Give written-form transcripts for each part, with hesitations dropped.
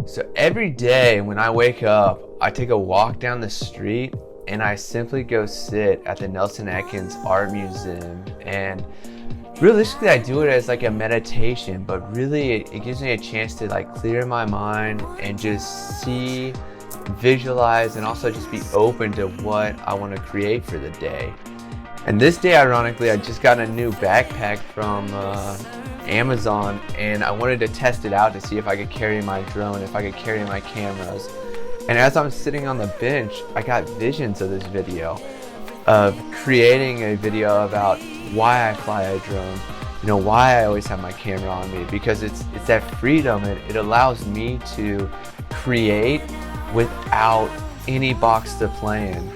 So every day when I wake up, I take a walk down the street and I simply go sit at the Nelson-Atkins Art Museum. And realistically, I do it as like a meditation, but really it gives me a chance to like clear my mind and just see, visualize, and also just be open to what I want to create for the day. And this day, ironically, I just got a new backpack from Amazon, and I wanted to test it out to see if I could carry my drone, if I could carry my cameras. And as I'm sitting on the bench, I got visions of this video, of creating a video about why I fly a drone, you know, why I always have my camera on me, because it's that freedom. It allows me to create without any box to play in.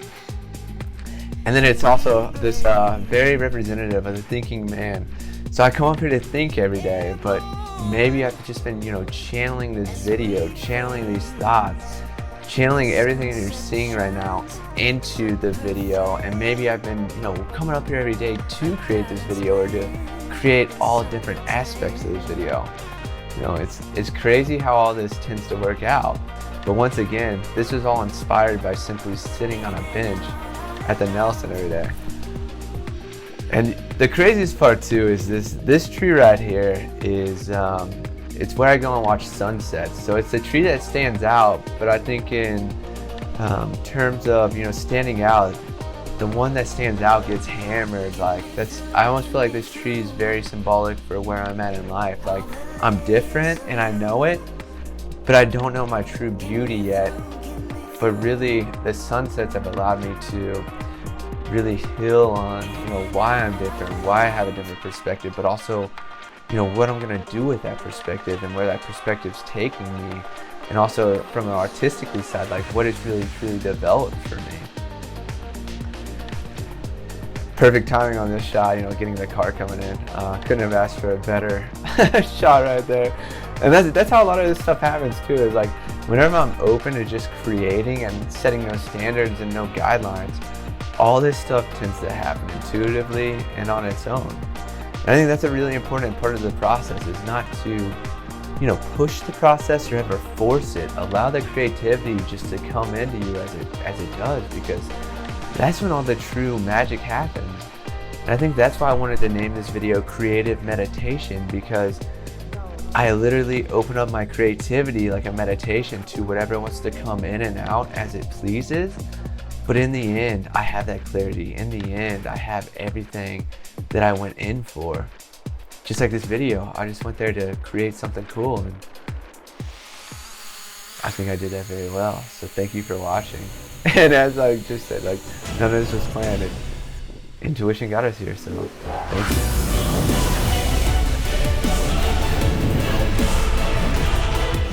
And then it's also this very representative of the thinking man. So I come up here to think every day, but maybe I've just been, you know, channeling this video, channeling these thoughts, channeling everything that you're seeing right now into the video. And maybe I've been, you know, coming up here every day to create this video or to create all different aspects of this video. You know, it's crazy how all this tends to work out. But once again, this was all inspired by simply sitting on a bench at the Nelson every day. And the craziest part too is this tree right here is it's where I go and watch sunsets. So it's the tree that stands out, but I think in terms of, you know, standing out, the one that stands out gets hammered. Like I almost feel like this tree is very symbolic for where I'm at in life. Like I'm different and I know it, but I don't know my true beauty yet. But really, the sunsets have allowed me to really heal on, you know, why I'm different, why I have a different perspective, but also, you know, what I'm gonna do with that perspective and where that perspective's taking me. And also from an artistically side, like what it's really truly developed for me. Perfect timing on this shot, you know, getting the car coming in. Couldn't have asked for a better shot right there. And that's how a lot of this stuff happens too, is like whenever I'm open to just creating and setting no standards and no guidelines, all this stuff tends to happen intuitively and on its own. And I think that's a really important part of the process, is not to, you know, push the process or ever force it. Allow the creativity just to come into you as it does, because that's when all the true magic happens. And I think that's why I wanted to name this video Creative Meditation, because I literally open up my creativity like a meditation to whatever wants to come in and out as it pleases. But in the end, I have that clarity. In the end, I have everything that I went in for. Just like this video, I just went there to create something cool, and I think I did that very well. So thank you for watching. And as I just said, like, none of this was planned. Intuition got us here, so thank you.